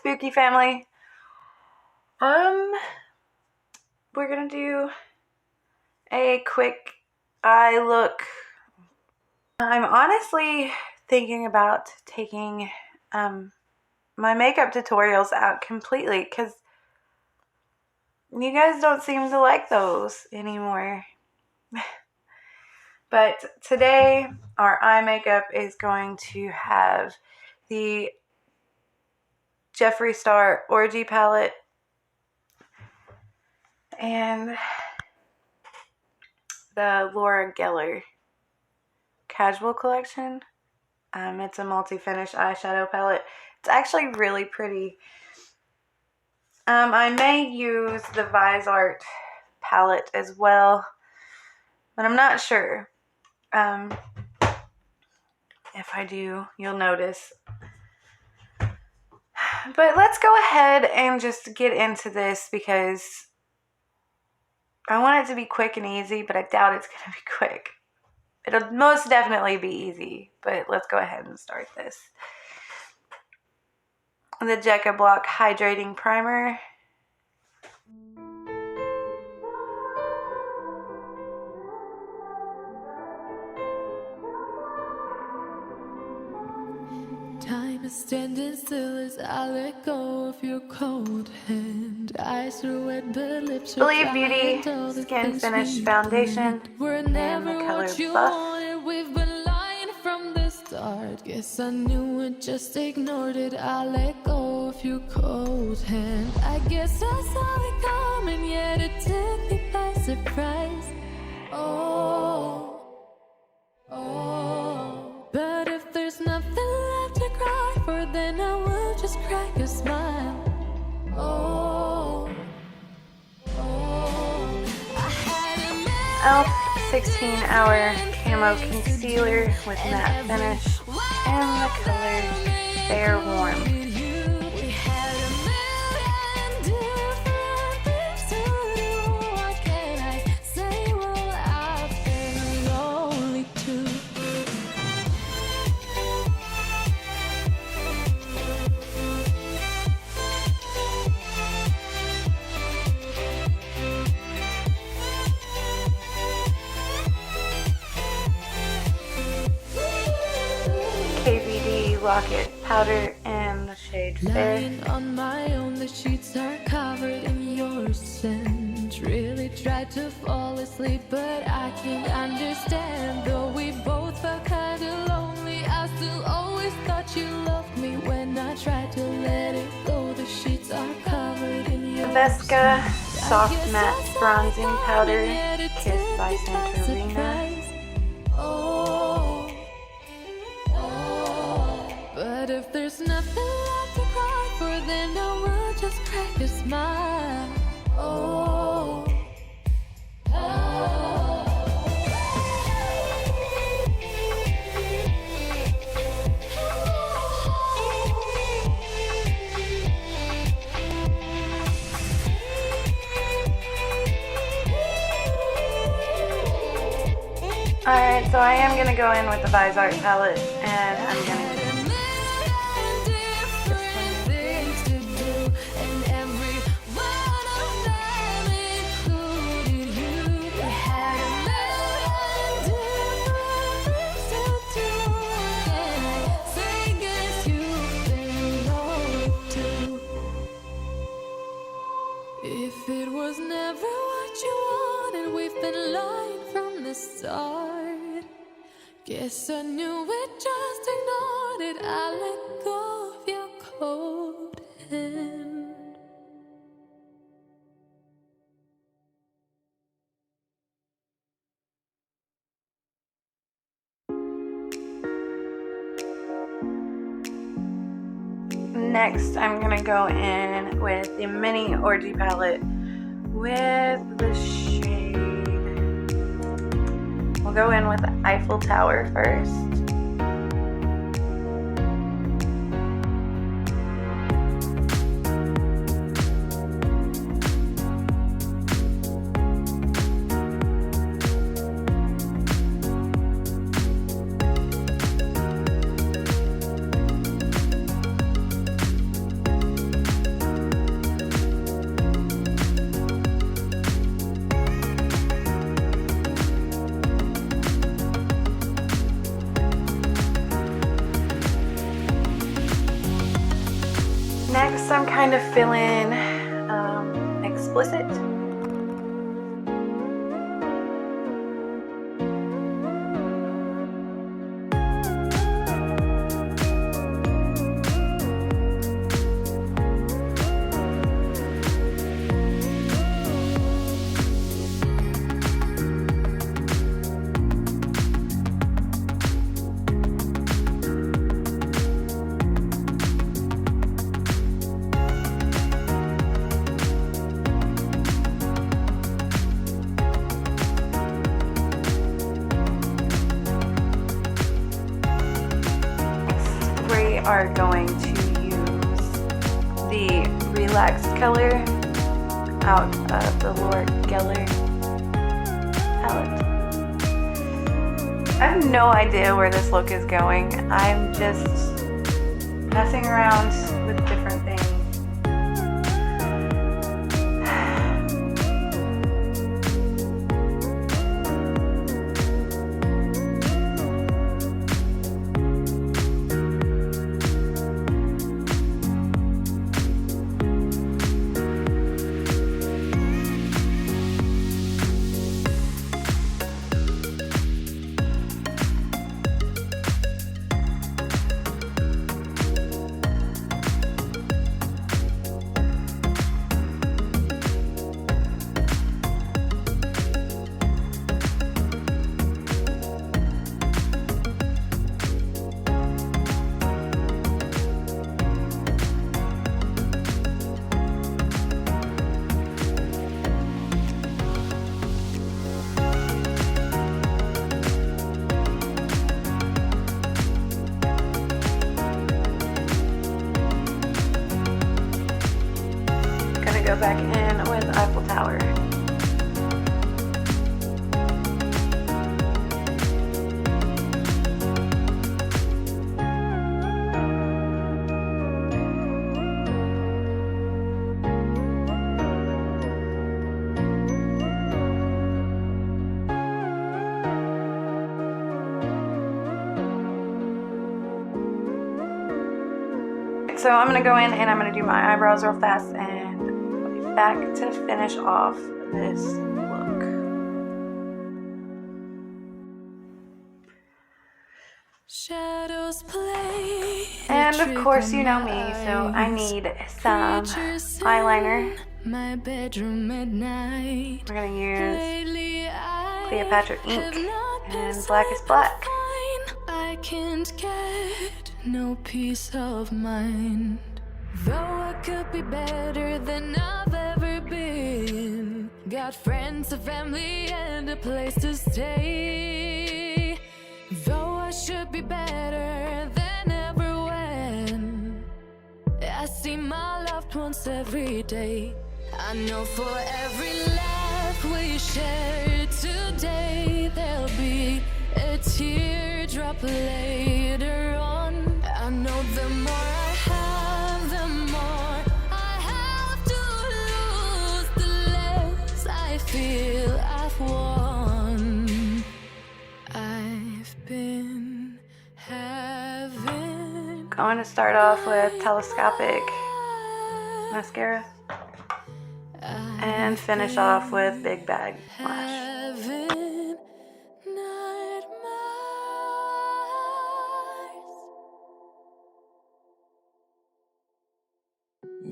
spooky family. We're gonna do a quick eye look. I'm honestly thinking about taking my makeup tutorials out completely because you guys don't seem to like those anymore. But today our eye makeup is going to have the Jeffree Star Orgy palette and the Laura Geller Casual collection. It's a multi-finish eyeshadow palette. It's actually really pretty. I may use the Visart palette as well, but I'm not sure. If I do, you'll notice. But let's go ahead and just get into this because I want it to be quick and easy, but I doubt it's going to be quick. It'll most definitely be easy, but let's go ahead and start this. The Jecca Block Hydrating Primer. Time is standing still as I let go of your cold hand. Eyes are wet, but lips are Believe Beauty Skin Finish Foundation in the color Buff. We've been lying from the start. Guess I knew it, just ignored it. I let go of your cold hand. I guess I saw it coming, yet it took me by surprise. Oh, but if there's nothing left to cry for, then I will just crack a smile. e.l.f. 16-hour Camo Concealer with matte finish and the color Fair Warm. KVD Locket Powder and the shade Fair. Lying on my own, the sheets are covered in your scent. Really tried to fall asleep, but I can't understand. Though we both felt kinda lonely, I still always thought you loved me. When I tried to let it go, the sheets are covered in your Vesca Soft Matte Bronzing Powder, Kissed by Santorina. But if there's nothing left to cry for, then I will just crack a smile. Alright, so I am going to go in with the Visart palette, and I'm going to if it was never what you wanted, we've been lying from the start. Guess I knew it, just ignored it. I let go of your cold hand. Next, I'm going to go in with the Mini Orgy palette with the shade. We'll go in with the Eiffel Tower first. going to fill in explicit. Are going to use the relaxed color out of the Lord Geller palette. I have no idea where this look is going. I'm just messing around with different things. Go back in with Eiffel Tower. So I'm going to go in and I'm going to do my eyebrows real fast and back to finish off this look. Shadows play, and of course you know me, so I need some eyeliner. My bedroom at night. We're gonna use Cleopatra ink and Black is Black. I can't get no peace of mind. Though I could be better than I've ever been. Got friends, a family, and a place to stay. Though I should be better than ever when I see my loved ones every day. I know for every laugh we share today, there'll be a teardrop later on. I know the more I have, the more I have to lose, the less I feel I've won. I've been having. Going to start off with telescopic mascara and finish off with big bag lash.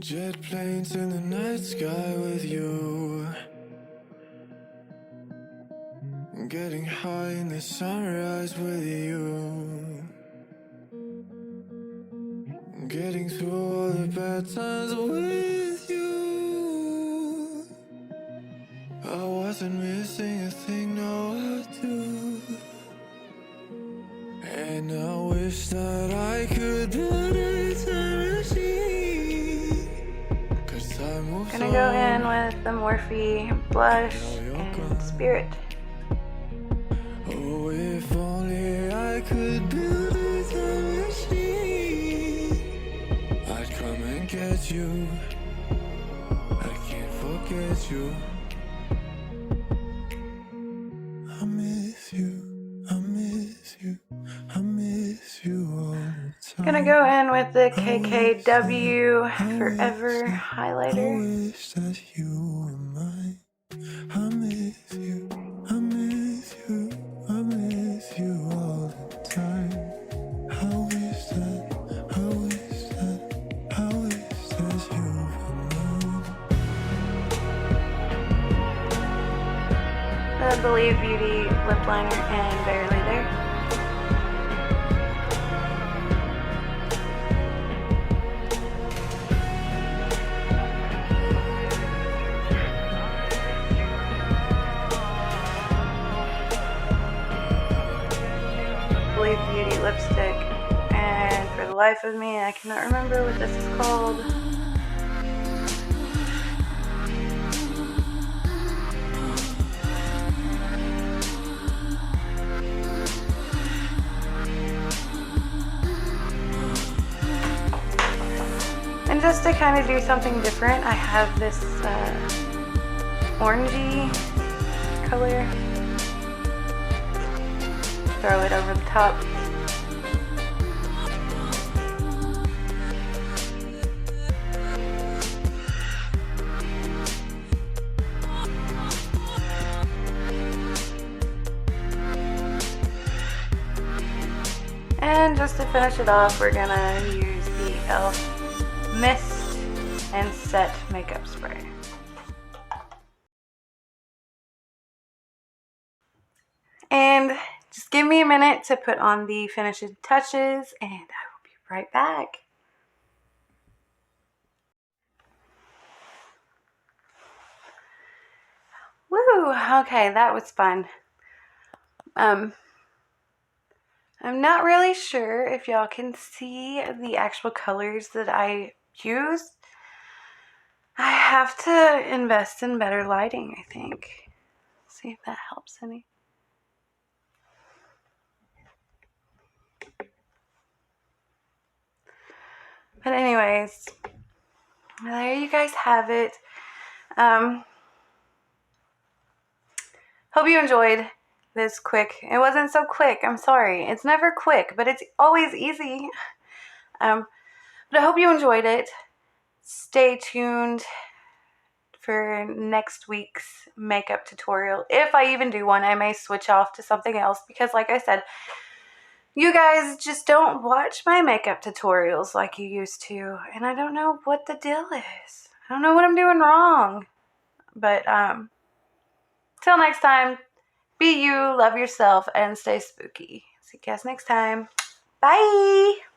Jet planes in the night sky with you, getting high in the sunrise with you, getting through all the bad times with you. I wasn't missing a thing, no I do. And I wish that I could build a time machine. Gonna go in with the Morphe blush and Spirit. Oh, if only I could build a time machine, I'd come and get you. I can't forget you. I miss you, I miss you, I miss you all the Gonna go in with the KKW Forever I highlighter. wish that you were mine. I miss you, I miss you, I miss you all the time. I wish that you were mine. The Lov Beauty lip liner and Barely There. Lov Beauty lipstick, and for the life of me I cannot remember what this is called. And just to kind of do something different, I have this orangey color. Throw it over the top. And just to finish it off, we're gonna use the e.l.f. Mist and Set makeup spray. And just give me a minute to put on the finishing touches, and I will be right back. Woo! Okay, that was fun. I'm not really sure if y'all can see the actual colors that I used. I have to invest in better lighting, I think. See if that helps any. But anyways, there you guys have it. Hope you enjoyed this quick. It wasn't so quick. I'm sorry. It's never quick, but it's always easy. But I hope you enjoyed it. Stay tuned for next week's makeup tutorial. If I even do one, I may switch off to something else because, like I said, you guys just don't watch my makeup tutorials like you used to, and I don't know what the deal is. I don't know what I'm doing wrong. But till next time, be you, love yourself, and stay spooky. See you guys next time. Bye!